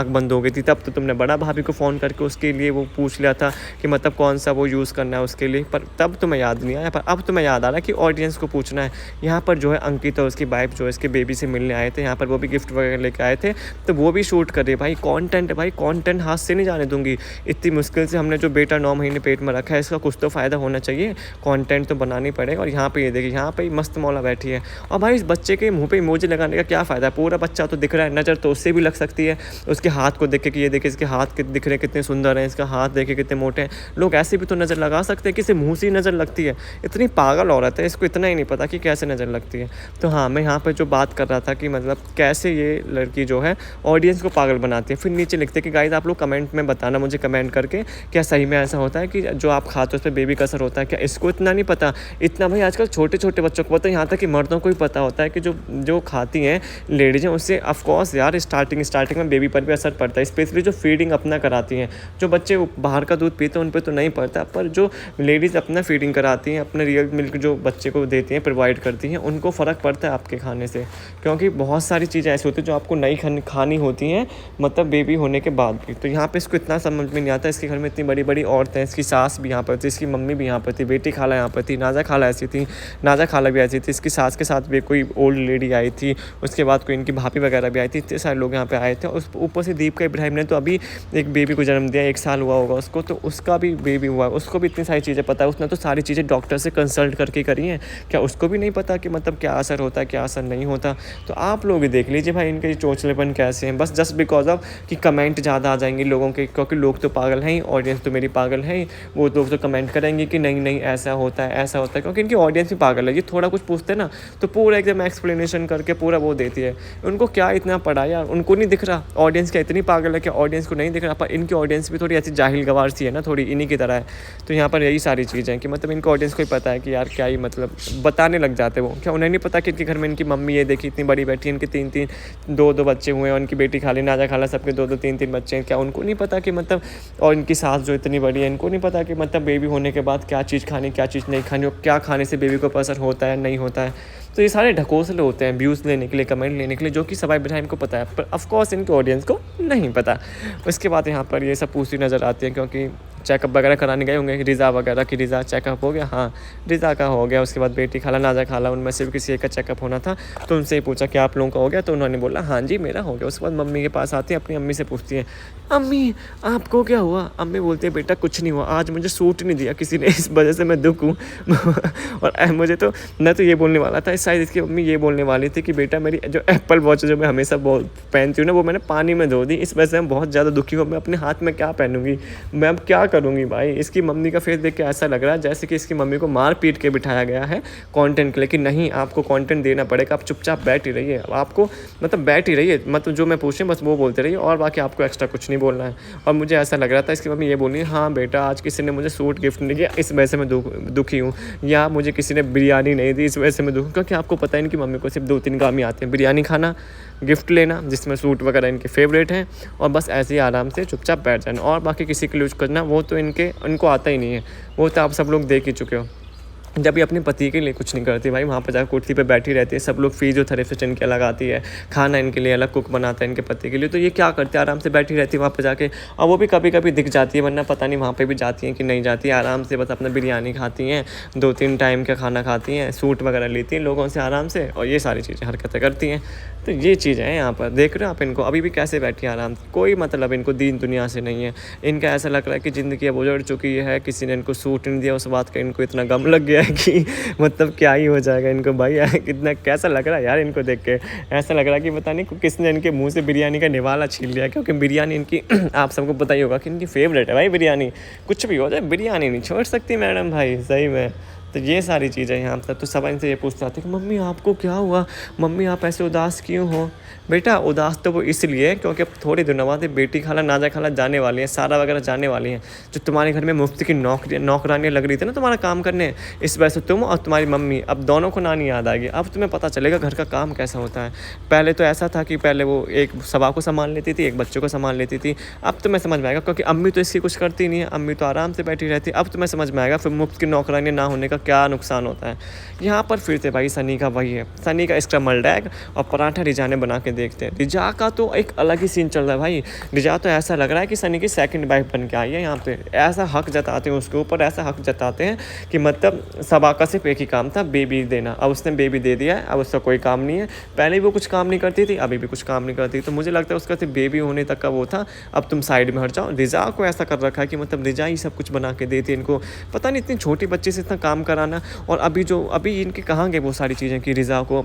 बंद हो गई थी, तब तो तुमने बड़ा भाभी को फ़ोन करके उसके लिए वो पूछ लिया था कि मतलब कौन सा वो यूज़ करना है उसके लिए, पर तब तुम्हें याद नहीं आया। पर अब तुम्हें याद आ रहा है कि ऑडियंस को पूछना है। यहाँ पर जो है अंकित और उसकी वाइफ जो है इसके बेबी से मिलने आए थे, यहाँ पर वो भी गिफ्ट वगैरह लेके आए थे, तो वो भी शूट कर रहे। भाई कॉन्टेंट है भाई, कॉन्टेंट हाथ से नहीं जाने दूंगी। इतनी मुश्किल से हमने जो बेटा 9 महीने पेट में रखा है, इसका कुछ तो फ़ायदा होना चाहिए, कंटेंट तो बनाना ही पड़ेगा। और यहाँ पे ये देखिए, यहाँ पे ही मस्त मौला बैठी है और भाई इस बच्चे के मुँह पे इमोजी लगाने का क्या फ़ायदा है? पूरा बच्चा तो दिख रहा है, नज़र तो उससे भी लग सकती है। उसके हाथ को देख के कि ये देखिए इसके हाथ दिख रहे हैं कितने सुंदर हैं, इसका हाथ देखिए कितने मोटे हैं। लोग ऐसे भी तो नज़र लगा सकते हैं, किसी मुँह से ही नज़र लगती है। इतनी पागल औरत है, इसको इतना ही नहीं पता कि कैसे नज़र लगती है। तो हाँ, मैं यहाँ पर जो बात कर रहा था कि मतलब कैसे ये लड़की जो है ऑडियंस को पागल बनाती है। फिर नीचे लिखते हैं कि गाइस आप लोग कमेंट में बताना मुझे, कमेंट करके, क्या सही में ऐसा होता है कि जो आप खाते हो उस पर बेबी का असर होता है? क्या इसको इतना नहीं पता? इतना भाई आजकल छोटे-छोटे बच्चों को पता है, यहाँ तक कि मर्दों को भी पता होता है कि जो खाती हैं लेडीज़ हैं उससे ऑफ कोर्स यार स्टार्टिंग में बेबी पर भी असर पड़ता है। स्पेशली जो फीडिंग अपना कराती हैं, जो बच्चे बाहर का दूध पीते हैं उन पे तो नहीं पड़ता, पर जो लेडीज़ अपना फीडिंग कराती हैं, अपना रियल मिल्क जो बच्चे को देती हैं, प्रोवाइड करती हैं, उनको फ़र्क पड़ता है आपके खाने से। क्योंकि बहुत सारी चीज़ें ऐसी होती हैं जो आपको नहीं खानी होती हैं, मतलब बेबी होने के बाद भी। तो यहाँ पे इसको इतना समझ में नहीं आता। इसके घर में इतनी बड़ी-बड़ी औरतें हैं, इसकी सास भी यहाँ पर थी, इसकी मम्मी भी यहाँ पर थी, बेटी खाला यहाँ पर थी, नाज़ा खाला ऐसी थी, नाज़ा खाला भी ऐसी थी, इसकी सास के साथ भी कोई ओल्ड लेडी आई थी, उसके बाद कोई इनकी भाभी वगैरह भी आई थी, इतने सारे लोग यहाँ पे आए थे। उस ऊपर से दीपिका इब्राहिम ने तो अभी एक बेबी को जन्म दिया, 1 साल हुआ होगा उसको, तो उसका भी बेबी हुआ, उसको भी इतनी सारी चीज़ें पता है। उसने तो सारी चीज़ें डॉक्टर से कंसल्ट करके करी हैं। क्या उसको भी नहीं पता कि मतलब क्या असर होता है, क्या असर नहीं होता? तो आप लोग ही देख लीजिए भाई इनके चोंचलेपन कैसे हैं, बस जस्ट बिकॉज ऑफ कि कमेंट ज़्यादा आ जाएंगे लोगों के, क्योंकि लोग तो पागल हैं ही, ऑडियंस तो मेरी पागल है ही। वो लोग तो कमेंट करेंगे कि नहीं ऐसा होता है, ऐसा होता है, क्योंकि इनकी ऑडियंस भी पागल है। ये थोड़ा कुछ पूछते हैं ना तो पूरा एकदम एक्सप्लेनेशन करके पूरा वो देती है। उनको क्या इतना पढ़ा यार, उनको नहीं दिख रहा ऑडियंस क्या इतनी पागल है कि ऑडियंस को नहीं दिख रहा? पर इनकी ऑडियंस भी थोड़ी ऐसी जाहिल गवार सी है ना, थोड़ी इन्हीं की तरह है। तो यहाँ पर यही सारी चीज़ें हैं कि मतलब इनको ऑडियंस को ही पता है कि यार क्या ही मतलब बताने लग जाते वो। क्या उन्हें नहीं पता कि इनके घर में इनकी मम्मी ये देखी इतनी बड़ी बैठी है, इनके 3-3 2-2 बच्चे हुए हैं, उनकी बेटी खाली नाजा खाला सबके 2-2 3-3 बच्चे हैं। क्या उनको नहीं पता कि मतलब, और इनकी सास जो इतनी बड़ी है, इनको नहीं पता कि मतलब बेबी होने के बाद क्या चीज़ खानी, क्या चीज़ नहीं खानी, और क्या खाने से बेबी को असर होता है नहीं होता है? तो ये सारे ढकोसले होते हैं व्यूज़ लेने के लिए, कमेंट लेने के लिए, जो कि सबा इब्राहिम को पता है, पर ऑफ कोर्स इनके ऑडियंस को नहीं पता। उसके बाद यहाँ पर ये सब पूछती नज़र आती है, क्योंकि चेकअप वगैरह कराने गए होंगे रिज़ा वगैरह की। रिज़ा चेकअप हो गया, हाँ रिज़ा का हो गया। उसके बाद बेटी खाला नाजा खाला, उनमें से भी किसी एक का चेकअप होना था, तो उनसे ही पूछा कि आप लोगों का हो गया? तो उन्होंने बोला हाँ जी मेरा हो गया। उसके बाद मम्मी के पास आती है, अपनी अम्मी से पूछती है अम्मी आपको क्या हुआ? अम्मी बोलती है बेटा कुछ नहीं हुआ, आज मुझे सूट नहीं दिया किसी ने, इस वजह से मैं दुख हूँ। और मुझे तो मैं तो ये बोलने वाला था, शायद इसकी मम्मी ये बोलने वाली थी कि बेटा मेरी जो एप्पल वॉच जो मैं हमेशा पहनती हूँ ना, वो मैंने पानी में धो दी, इस वजह से मैं बहुत ज़्यादा दुखी हूँ। मैं अपने हाथ में क्या पहनूंगी, मैं अब क्या करूँगी भाई? इसकी मम्मी का फेस देख के ऐसा लग रहा है जैसे कि इसकी मम्मी को मार पीट के बिठाया गया है कंटेंट के लिए, कि नहीं आपको कंटेंट देना पड़ेगा, आप चुपचाप बैठ ही रहिए, आपको मतलब बैठ ही रहिए, मतलब जो मैं पूछूँ बस वो बोलते रहिए, और बाकी आपको एक्स्ट्रा कुछ नहीं बोलना है। और मुझे ऐसा लग रहा था इसकी मम्मी ये बोली हाँ बेटा आज किसी ने मुझे सूट गिफ्ट नहीं किया, इस वजह से मैं दुखी हूँ, या मुझे किसी ने बिरयानी नहीं दी, इस वजह से मैं दुखी। क्योंकि आपको पता है इनकी मम्मी को सिर्फ 2-3 काम ही आते हैं, बिरयानी खाना, गिफ्ट लेना जिसमें सूट वगैरह इनके फेवरेट हैं, और बस ऐसे ही आराम से चुपचाप बैठ जाना, और बाकी किसी के लिए यूज़ करना वो तो इनको आता ही नहीं है। वो तो आप सब लोग देख ही चुके हो। जब ये अपने पति के लिए कुछ नहीं करती भाई, वहाँ पर जाकर कुर्सी पे बैठी रहती है, सब लोग फिजियोथेरेपिस्ट इनके अलग आती है, खाना इनके लिए अलग कुक बनाता है इनके पति के लिए, तो ये क्या करती है आराम से बैठी रहती है वहाँ पर जाके। और वो भी कभी कभी दिख जाती है, वरना पता नहीं वहाँ पे भी जाती हैं कि नहीं जाती है। आराम से बस अपना बिरयानी खाती हैं, 2-3 टाइम का खाना खाती हैं, सूट वगैरह लेती हैं लोगों से आराम से, और ये सारी चीज़ें हरकतें करती हैं। तो ये चीज़ें हैं यहाँ पर, देख रहे हो आप इनको अभी भी कैसे बैठी हैं आराम से, कोई मतलब इनको दीन दुनिया से नहीं है। इनका ऐसा लग रहा है कि ज़िंदगी अब उजड़ चुकी है, किसी ने इनको सूट नहीं दिया, उस बात का इनको इतना गम लग गया है कि मतलब क्या ही हो जाएगा इनको भाई। कितना कैसा लग रहा है यार इनको देख के, ऐसा लग रहा है कि पता नहीं किसने इनके मुंह से बिरयानी का निवाला छीन लिया, क्योंकि बिरयानी इनकी आप सबको पता ही होगा कि इनकी फेवरेट है भाई बिरयानी। कुछ भी हो जाए बिरयानी नहीं छोड़ सकती मैडम भाई, सही में। तो ये सारी चीज़ें यहाँ पर। तो सब इनसे ये पूछते आते कि मम्मी आपको क्या हुआ, मम्मी आप ऐसे उदास क्यों हो? बेटा उदास तो वो इसलिए क्योंकि अब थोड़े दिनों बाद बेटी खाला नाजा खाला जाने वाली हैं, सारा वगैरह जाने वाली हैं, जो तुम्हारे घर में मुफ्त की नौकरानियाँ लग रही थी ना तुम्हारा काम करने, इस वजह से तुम और तुम्हारी मम्मी अब दोनों को नानी याद आएगी। अब तुम्हें पता चलेगा घर का काम कैसा होता है। पहले तो ऐसा था कि पहले वो एक सबा को संभाल लेती थी, एक बच्चों को संभाल लेती थी, अब तुम्हें समझ में आएगा, क्योंकि अम्मी तो इसकी कुछ करती नहीं है, अम्मी तो आराम से बैठी रहती है। अब तुम्हें समझ में आएगा फिर मुफ्त की नौकरानियाँ ना होने का क्या नुकसान होता है। यहाँ पर फिर से भाई सनी का वही है, सनी का स्क्रम्बल एग और पराठा रिजा ने बना के देखते हैं। रिजा का तो एक अलग ही सीन चल रहा है भाई। रिजा तो ऐसा लग रहा है कि सनी की सेकंड वाइफ बन के आई है। यहाँ पे ऐसा हक जताते हैं उसके ऊपर, ऐसा हक जताते हैं कि मतलब सबा का सिर्फ एक ही काम था, बेबी देना। अब उसने बेबी दे दिया है, अब उसका कोई काम नहीं है। पहले वो कुछ काम नहीं करती थी, अभी भी कुछ काम नहीं करती। तो मुझे लगता है उसका सिर्फ बेबी होने तक का वो था, अब तुम साइड में हट जाओ। रिजा को ऐसा कर रखा है कि मतलब रिजा ही सब कुछ बना के देती है इनको। पता नहीं इतनी छोटी बच्ची से इतना काम कराना। और अभी इनके कहाँ गए वो सारी चीज़ें कि रिजा को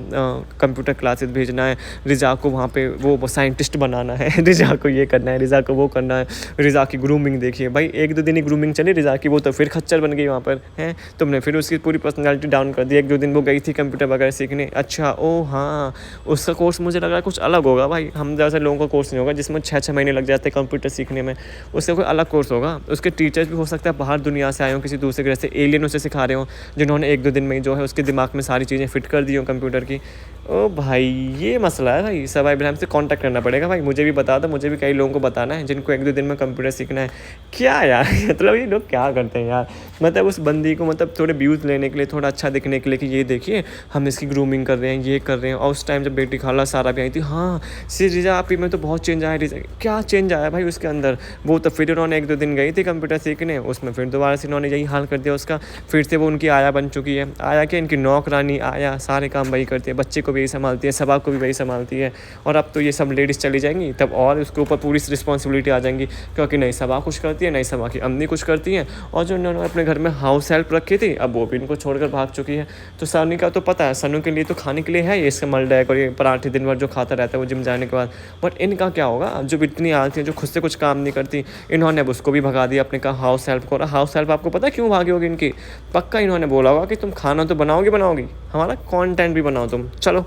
कंप्यूटर क्लासेस भेजना है, रिजा को वहाँ पे वो साइंटिस्ट बनाना है, रिजा को ये करना है, रिजा को वो करना है। रिजा की ग्रूमिंग देखिए भाई, 1-2 दिन ही ग्रूमिंग चली रिजा की, वो तो फिर खच्चर बन गई वहाँ पर है। तुमने फिर उसकी पूरी पर्सनैलिटी डाउन कर दी। 1-2 दिन वो गई थी कंप्यूटर वगैरह सीखने, अच्छा ओ हाँ उसका कोर्स मुझे लग रहा है कुछ अलग होगा भाई। हम जैसे लोगों का कोर्स नहीं होगा जिसमें 6-6 महीने लग जाते हैं कंप्यूटर सीखने में, उसका कोई अलग कोर्स होगा। उसके टीचर्स भी हो सकता है बाहर दुनिया से आए हों, किसी दूसरे ग्रह से एलियन उसे सिखा रहे हो, जिन्होंने 1-2 दिन में जो है उसके दिमाग में सारी चीज़ें फिट कर दी हो कंप्यूटर की। ओ भाई ये मसला है भाई, सबा इब्राहिम से कांटेक्ट करना पड़ेगा भाई। मुझे भी बता दो, मुझे भी कई लोगों को बताना है जिनको 1-2 दिन में कंप्यूटर सीखना है। क्या यार मतलब ये लोग क्या करते हैं यार, मतलब उस बंदी को मतलब थोड़े व्यूज़ लेने के लिए, थोड़ा अच्छा दिखने के लिए कि ये देखिए हम इसकी ग्रूमिंग कर रहे हैं, ये कर रहे हैं। और उस टाइम जब बेटी खाला सारा भी आई थी, हाँ सी रिजा आपी में तो बहुत चेंज आया। रिजा क्या चेंज आया भाई उसके अंदर। वो तो फिर उन्होंने 1-2 दिन गई थी कंप्यूटर सीखने, उसमें फिर दोबारा से इन्होंने यही हाल कर दिया उसका। फिर से वो उनकी आया बन चुकी है। आया कि इनकी नौकरानी, आया सारे काम वही करती है, बच्चे को भी यही संभालती है, सबा को भी वही संभालती है। और अब तो ये सब लेडीज़ चली जाएंगी तब और उसके ऊपर पूरी रिस्पॉन्सिबिलिटी आ जाएंगी, क्योंकि नई सबा कुछ करती है, नई सबा की अम्मी कुछ करती हैं। और जो इन्होंने अपने घर में हाउस हेल्प रखी थी अब वो भी इनको छोड़कर भाग चुकी है। तो सनी का तो पता है, सनू के लिए तो खाने के लिए है ये इसका मलडैक और ये पराठे दिन भर जो खाता रहता है वो जिम जाने के बाद। बट इनका क्या होगा, जो इतनी आलती है, जो खुद से कुछ काम नहीं करती, इन्होंने अब उसको भी भगा दिया अपने का हाउस हेल्प को। हाउस हेल्प आपको पता है क्यों भागी होगी इनकी? पक्का इन्होंने बोला होगा कि तुम खाना तो बनाओगी, हमारा कंटेंट भी बनाओ तुम, चलो।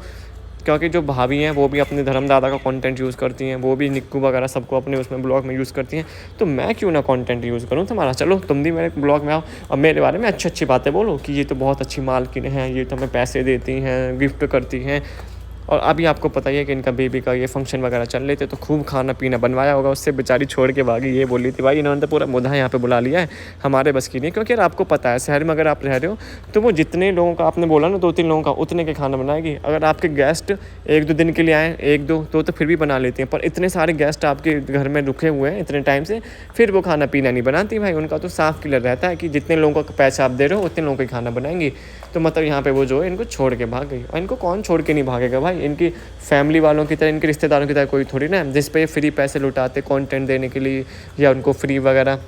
क्योंकि जो भाभी हैं वो भी अपने धर्मदादा का कंटेंट यूज़ करती हैं, वो भी निक्कू वगैरह सबको अपने उसमें ब्लॉग में यूज़ करती हैं। तो मैं क्यों ना कंटेंट यूज़ करूँ तुम्हारा, चलो तुम भी मेरे ब्लॉग में आओ और मेरे बारे में अच्छी अच्छी बातें बोलो कि ये तो बहुत अच्छी मालकिन है, ये तो हमें पैसे देती हैं, गिफ्ट करती हैं। और अभी आपको पता ही है कि इनका बेबी का ये फंक्शन वगैरह चल रहे थे, तो खूब खाना पीना बनवाया होगा उससे, बेचारी छोड़ के भागी। ये बोली थी भाई इन्होंने तो पूरा मुद्दा यहाँ पे बुला लिया है, हमारे बस की नहीं। क्योंकि यार आपको पता है शहर में अगर आप रह रहे हो तो वो जितने लोगों का आपने बोला ना 2-3 लोगों का, उतने के खाना बनाएगी। अगर आपके गेस्ट 1-2 दिन के लिए आए, 1-2 तो फिर भी बना लेती हैं, पर इतने सारे गेस्ट आपके घर में रुके हुए हैं इतने टाइम से, फिर वो खाना पीना नहीं बनाती भाई। उनका तो साफ क्लियर रहता है कि जितने लोगों का पैसा आप दे रहे हो उतने लोगों का खाना बनाएंगी। तो मतलब यहाँ पे वो जो है इनको छोड़ के भाग गई। और इनको कौन छोड़ के नहीं भागेगा भाई, इनकी फैमिली वालों की तरह, इनके रिश्तेदारों की तरह कोई थोड़ी ना है जिस पे फ्री पैसे लुटाते कंटेंट देने के लिए, या उनको फ्री वगैरह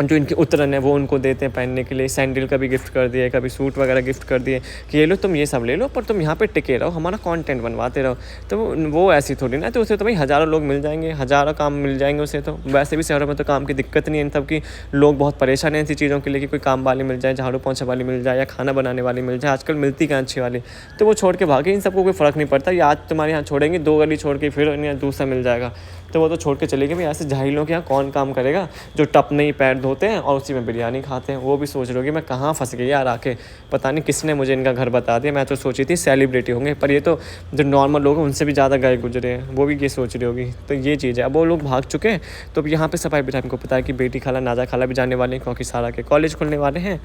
जो इनकी उतरन है वो उनको देते हैं पहनने के लिए। सैंडल का भी गिफ्ट कर दिए, कभी सूट वगैरह गिफ्ट कर दिए कि ये लो तुम ये सब ले लो, पर तुम यहाँ पे टिके रहो, हमारा कंटेंट बनवाते रहो। तो वो ऐसी थोड़ी ना, तो उसे तो भाई हज़ारों लोग मिल जाएंगे, हज़ारों काम मिल जाएंगे उसे। तो वैसे भी शहरों में तो काम की दिक्कत नहीं है इन सब की, लोग बहुत परेशान हैं ऐसी चीज़ों के लिए कि कोई काम वाली मिल जाए, झाड़ू पोंछा वाली मिल जाए, या खाना बनाने वाली मिल जाए। आजकल मिलती कहाँ अच्छी वाली, तो वो छोड़ के भागे। इन सबको कोई फ़र्क नहीं पड़ता, ये आज तुम्हारे यहाँ छोड़ेंगे 2 गली छोड़ के फिर यहाँ दूसरा मिल जाएगा, तो वो तो छोड़ के चलेंगे भाई। ऐसे जाहिलों के यहाँ कौन काम करेगा जो टप में ही पैर धोते हैं और उसी में बिरयानी खाते हैं। वो भी सोच रहे हो कि मैं कहाँ फंस गई यार आके, पता नहीं किसने मुझे इनका घर बता दिया। मैं तो सोची थी सेलिब्रिटी होंगे, पर ये तो जो नॉर्मल लोग हैं उनसे भी ज़्यादा गए गुजरे हैं, वो भी ये सोच रही होगी। तो ये चीज़ है, अब वो लोग भाग चुके हैं। तो अब यहाँ पर सफाई इब्राहिम को पता है कि बेटी खाला नाजा खाला भी जाने वाले हैं, क्योंकि सारा के कॉलेज खुलने वाले हैं।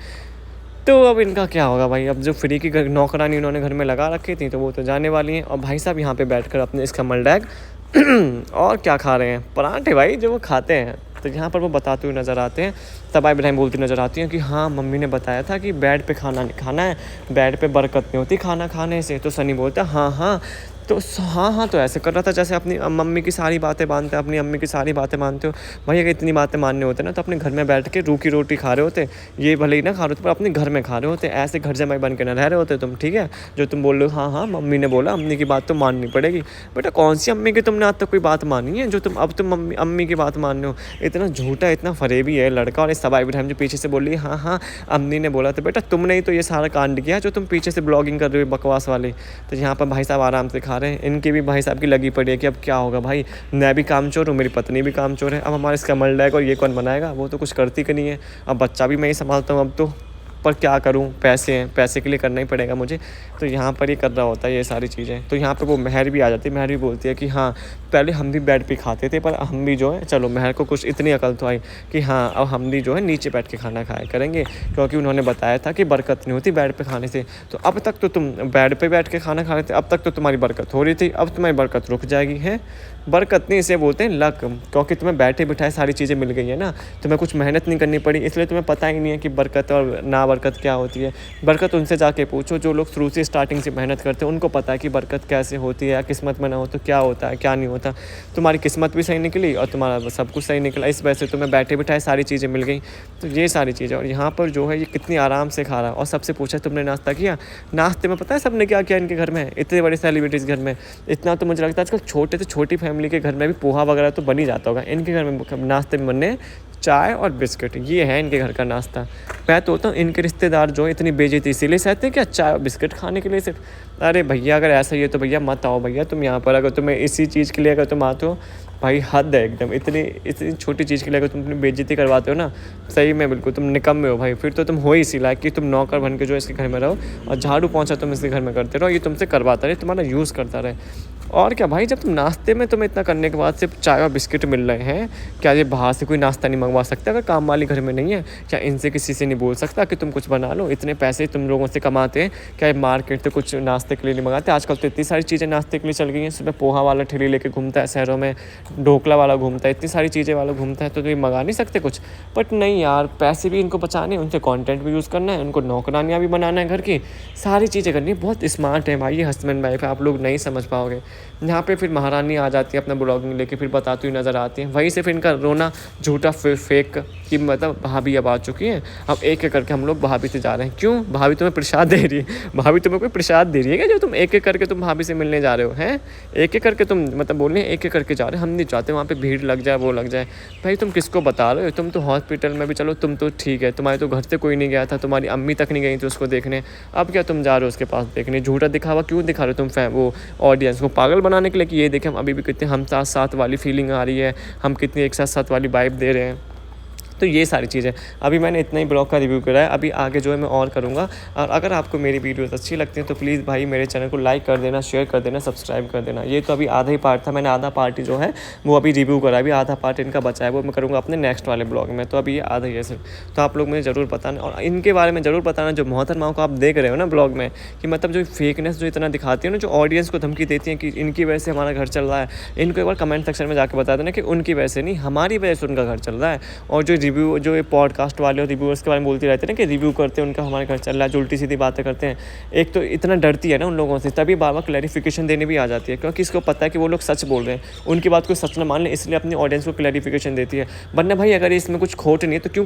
तो अब इनका क्या होगा भाई, अब जो फ्री की नौकरानी इन्होंने घर में लगा रखी थी तो वो तो जाने वाली हैं। और भाई साहब यहाँ पे बैठकर अपने इसका मलडैग और क्या खा रहे हैं, पराठे भाई जो वो खाते हैं। तो यहाँ पर वो बताते हुए नज़र आते हैं, सबा इब्राहिम बोलती नज़र आती हैं कि हाँ मम्मी ने बताया था कि बेड पे खाना नहीं खाना है, बेड पे बरकत नहीं होती खाना खाने से। तो सनी बोलता है हाँ, तो ऐसे कर रहा था जैसे अपनी मम्मी की सारी बातें मानते हो, अपनी अम्मी की सारी बातें मानते हो भाई। अगर इतनी बातें मानने होते ना तो अपने घर में बैठ के रूखी रोटी खा रहे होते, ये भले ही ना खा रहे होते पर अपने घर में खा रहे होते, ऐसे घर जमाई बन के ना रह रहे होते तुम। ठीक है, जो तुम बोल रहे हो हाँ मम्मी ने बोला, अम्मी की बात तो माननी पड़ेगी। बेटा कौन सी अम्मी की तुमने आज तक कोई बात मानी है जो तुम अम्मी की बात मान रहे हो? इतना झूठा, इतना फरेबी है लड़का। और इस सबा इब्राहिम जो पीछे से बोल रही है हाँ अम्मी ने बोला। तो बेटा तुमने ही तो ये सारा कांड किया जो तुम पीछे से ब्लॉगिंग कर रहे हो बकवास वाली। तो यहाँ पर भाई साहब आराम से खा रहे हैं, इनकी भी भाई साहब की लगी पड़ी है कि अब क्या होगा भाई, मैं भी कामचोर हूँ, मेरी पत्नी भी कामचोर है, अब हमारा इसका मलडैग और ये कौन बनाएगा? वो तो कुछ करती कि नहीं है, अब बच्चा भी मैं ही संभालता हूँ अब तो। पर क्या करूँ, पैसे हैं, पैसे के लिए करना ही पड़ेगा मुझे। तो यहाँ पर ये कर रहा होता है ये सारी चीज़ें। तो यहाँ पे वो महर भी आ जाती है, महर भी बोलती है कि हाँ, पहले हम भी बेड पे खाते थे, पर हम भी जो है चलो, महर को कुछ इतनी अकल तो आई कि हाँ, अब हम भी जो है नीचे बैठ के खाना खाया करेंगे, क्योंकि उन्होंने बताया था कि बरकत नहीं होती बेड पे खाने से। तो अब तक तो तुम बेड पे बैठ के खाना खा रहे थे, अब तक तो तुम्हारी बरकत हो रही थी, अब तुम्हारी बरकत रुक जाएगी। है बरकत नहीं, इसे बोलते हैं लक, क्योंकि तुम्हें बैठे बिठाए सारी चीज़ें मिल गई है ना, तुम्हें कुछ मेहनत नहीं करनी पड़ी, इसलिए तुम्हें पता ही नहीं है कि बरकत और ना बरकत क्या होती है। बरकत उनसे जाके पूछो जो लोग शुरू से स्टार्टिंग से मेहनत करते हैं, उनको पता है कि बरकत कैसे होती है, या किस्मत में ना हो तो क्या होता है, क्या नहीं होता। तुम्हारी किस्मत भी सही निकली और तुम्हारा सब कुछ सही निकला, इस वजह से तुम्हें बैठे बिठाए सारी चीज़ें मिल गई। तो ये सारी चीज़ें, और यहाँ पर जो है ये कितनी आराम से खा रहा है। और सबसे पूछा तुमने नाश्ता किया, नाश्ते में पता है सबने क्या किया इनके घर में, इतने बड़े सेलिब्रिटीज़ घर में। इतना तो मुझे लगता है आजकल छोटे से छोटी फैमिली के घर में भी पोहा वगैरह तो बन ही जाता होगा, इनके घर में नाश्ते में बनने चाय और बिस्किट, ये है इनके घर का नाश्ता। मैं तो होता हूँ इनके रिश्तेदार जो है इतनी बेइज्जती इसीलिए सहते हैं क्या, चाय और बिस्किट खाने के लिए सिर्फ। अरे भैया अगर ऐसा ही है तो भैया मत आओ भैया तुम यहाँ पर, अगर तुम्हें इसी चीज़ के लिए अगर तुम आते हो, भाई हद है एकदम। इतनी छोटी चीज़ के लिए अगर तुम अपनी बेइज्जती करवाते हो ना, सही में बिल्कुल तुम निकम्मे हो भाई। फिर तो तुम हो ही इसी लायक कि तुम नौकर बन के जो इसके घर में रहो, और झाड़ू पोंछा तुम इसके घर में करते रहो, ये तुमसे करवाता रहे, तुम्हारा यूज़ करता रहे। और क्या भाई, जब तुम नाश्ते में तुम्हें इतना करने के बाद सिर्फ चाय और बिस्किट मिल रहे हैं, क्या ये बाहर से कोई नाश्ता नहीं मंगवा सकता? अगर काम वाली घर में नहीं है, क्या इनसे किसी से नहीं बोल सकता कि तुम कुछ बना लो? इतने पैसे तुम लोगों से कमाते हैं, क्या ये मार्केट से कुछ नाश्ते के लिए नहीं मंगाते? आजकल तो इतनी सारी चीज़ें नाश्ते के लिए चल गई हैं, सुबह पोहा वाला ठेली लेके घूमता है शहरों में, ढोकला वाला घूमता है, इतनी सारी चीज़ें वाला घूमता है, तो ये मंगा नहीं सकते कुछ? बट नहीं यार, पैसे भी इनको बचाने, उनसे कंटेंट भी यूज़ करना है, उनको नौकरानियाँ भी बनाना है घर की, सारी चीज़ें करनी है। बहुत स्मार्ट है भाई ये हस्बैंड वाइफ है, आप लोग नहीं समझ पाओगे। यहाँ पे फिर महारानी आ जाती है अपना ब्लॉगिंग लेके, फिर बताती हुई नज़र आती है। वहीं से फिर इनका रोना झूठा फेक कि मतलब भाभी अब आ चुकी हैं, अब एक एक करके हम लोग भाभी से जा रहे हैं। क्यों? भाभी तुम्हें प्रसाद दे रही है? भाभी तुम्हें कोई प्रसाद दे रही है क्या जो तुम एक एक करके तुम भाभी से मिलने जा रहे हो? हैं एक एक करके तुम मतलब बोल रहे हैं एक एक करके जा रहे हैं, हम नहीं चाहते वहाँ पे भीड़ लग जाए, वो लग जाए। भाई तुम किसको बता रहे हो? तुम तो हॉस्पिटल में भी, चलो तुम तो ठीक है, तुम्हारे तो घर से कोई नहीं गया था, तुम्हारी अम्मी तक नहीं गई थी उसको देखने, अब क्या तुम जा रहे हो उसके पास देखने? झूठा दिखावा क्यों दिखा रहे हो तुम वो ऑडियंस को पागल बनाने के लिए कि ये देखें हम अभी भी कितने हम साथ साथ वाली फीलिंग आ रही है, हम कितनी एक साथ साथ वाली वाइब दे रहे हैं। तो ये सारी चीज़ें, अभी मैंने इतना ही ब्लॉग का रिव्यू करा है, अभी आगे जो है मैं और करूँगा। और अगर आपको मेरी वीडियोस अच्छी लगती हैं तो प्लीज़ भाई मेरे चैनल को लाइक कर देना, शेयर कर देना, सब्सक्राइब कर देना। ये तो अभी आधा ही पार्ट था, मैंने आधा पार्ट जो है वो अभी रिव्यू करा, अभी आधा पार्ट इनका बचा है, वो मैं करूँगा अपने नेक्स्ट वाले ब्लॉग में। तो अभी ये आधा ही है सिर्फ, तो आप लोग मुझे ज़रूर बताना, और इनके बारे में ज़रूर बताना जो मोहतरमाओं को आप देख रहे हो ना ब्लॉग में, कि मतलब जो फेकनेस जो इतना दिखाती है ना, जो ऑडियंस को धमकी देती है कि इनकी वजह से हमारा घर चल रहा है, इनको एक बार कमेंट सेक्शन में जाकर बता देना कि उनकी वजह से नहीं, हमारी वजह से उनका घर चल रहा है। और जो रिव्यू जो पॉडकास्ट वाले और रिव्यूअर्स के बारे में बोलती रहते हैं ना कि रिव्यू करते हैं उनका हमारे घर चल रहा है, जो उल्टी सीधी बातें करते हैं, एक तो इतना डरती है ना उन लोगों से, तभी बार बार क्लैरिफिकेशन देने भी आ जाती है, क्योंकि इसको पता है कि वो लोग सच बोल रहे हैं, उनकी बात को सच न मान लें, इसलिए अपनी ऑडियंस को क्लैरिफिकेशन देती है। वरना भाई अगर इसमें कुछ खोट नहीं है तो क्यों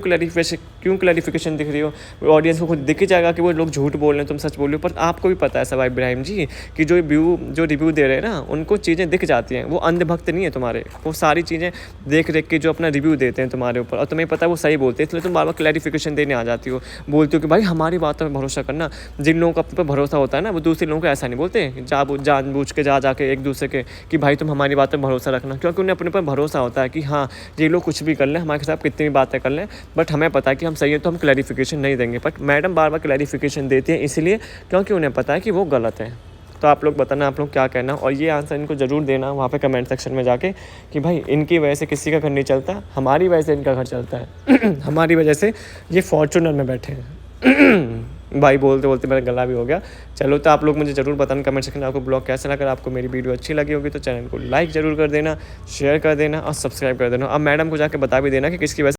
क्लैरिफिकेशन दिख रही हो? ऑडियंस को खुद दिख ही जाएगा कि वो लोग झूठ बोल रहे हैं, तुम सच बोल रहे हो। पर आपको भी पता है सब इब्राहिम जी कि जो रिव्यू दे रहे हैं ना, उनको चीज़ें दिख जाती हैं, वो अंधभक्त नहीं है तुम्हारे, वो सारी चीज़ें देख के जो अपना रिव्यू देते हैं तुम्हारे ऊपर, और तुम्हें पता है वो सही बोलते हैं, इसलिए तुम बार बार क्लैरिफिकेशन देने आ जाती हो, बोलती हो कि भाई हमारी बातों पर भरोसा करना। जिन लोगों को अपने पर भरोसा होता है ना, वो दूसरे लोगों को ऐसा नहीं बोलते जानबूझ के जाके एक दूसरे के कि भाई तुम हमारी बात पर भरोसा रखना, क्योंकि उन्हें अपने पर भरोसा होता है कि हाँ ये लोग कुछ भी कर लें, हमारे साथ कितनी भी बातें कर लें, बट हमें पता है कि हम सही है तो हम क्लैरिफिकेशन नहीं देंगे। But madam bar bar clarification देती है इसलिए क्योंकि उन्हें पता है कि वो गलत है। तो आप लोग बताना आप लोग क्या कहना, और ये आंसर इनको ज़रूर देना वहाँ पे कमेंट सेक्शन में जाके कि भाई इनकी वजह से किसी का घर नहीं चलता, हमारी वजह से इनका घर चलता है। हमारी वजह से ये फॉर्चूनर में बैठे हैं। भाई बोलते बोलते मेरा गला भी हो गया। चलो तो आप लोग मुझे ज़रूर बताना कमेंट सेक्शन में आपको ब्लॉग कैसा लगा। अगर आपको मेरी वीडियो अच्छी लगी होगी तो चैनल को लाइक ज़रूर कर देना, शेयर कर देना और सब्सक्राइब कर देना। अब मैडम को जाके बता भी देना कि किसकी वजह